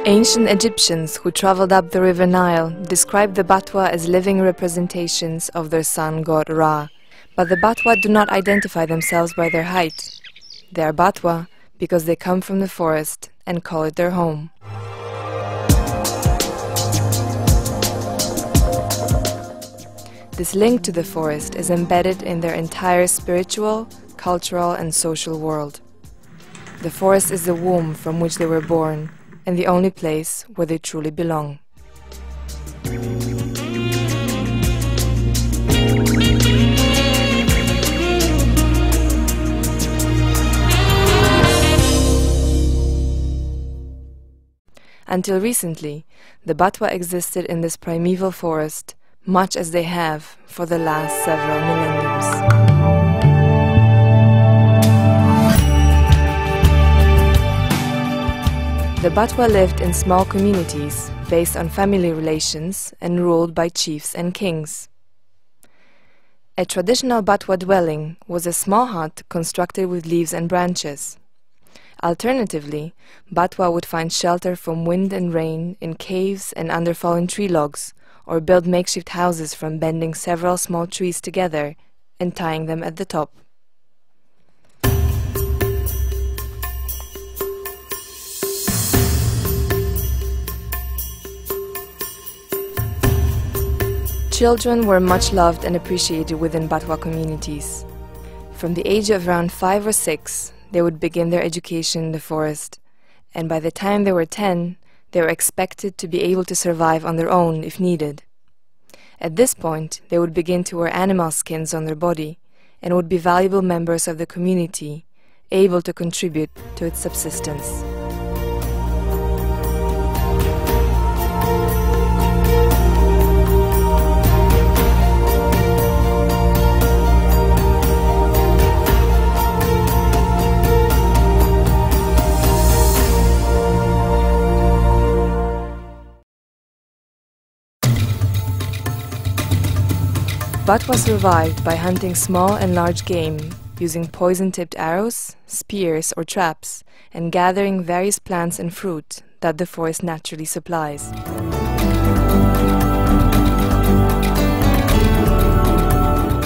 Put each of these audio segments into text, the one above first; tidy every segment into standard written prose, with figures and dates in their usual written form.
Ancient Egyptians who traveled up the river Nile described the Batwa as living representations of their sun god Ra, but the Batwa do not identify themselves by their height. They are Batwa because they come from the forest and call it their home. This link to the forest is embedded in their entire spiritual, cultural and social world. The forest is the womb from which they were born, and the only place where they truly belong. Until recently, the Batwa existed in this primeval forest, much as they have for the last several millenniums. The Batwa lived in small communities based on family relations and ruled by chiefs and kings. A traditional Batwa dwelling was a small hut constructed with leaves and branches. Alternatively, Batwa would find shelter from wind and rain in caves and under fallen tree logs, or build makeshift houses from bending several small trees together and tying them at the top. Children were much loved and appreciated within Batwa communities. From the age of around 5 or 6, they would begin their education in the forest, and by the time they were 10, they were expected to be able to survive on their own if needed. At this point, they would begin to wear animal skins on their body, and would be valuable members of the community, able to contribute to its subsistence. Batwa survived by hunting small and large game, using poison-tipped arrows, spears or traps, and gathering various plants and fruit that the forest naturally supplies.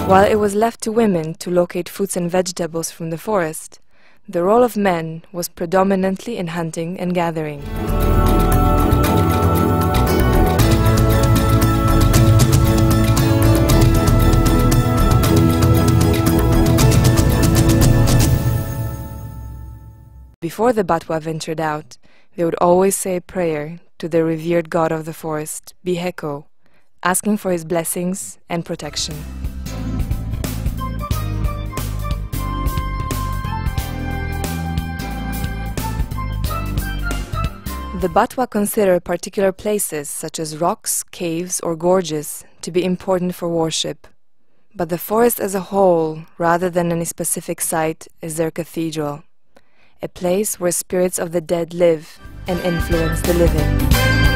While it was left to women to locate fruits and vegetables from the forest, the role of men was predominantly in hunting and gathering. Before the Batwa ventured out, they would always say a prayer to the revered god of the forest, Biheko, asking for his blessings and protection. The Batwa consider particular places such as rocks, caves or gorges to be important for worship, but the forest as a whole, rather than any specific site, is their cathedral. A place where spirits of the dead live and influence the living.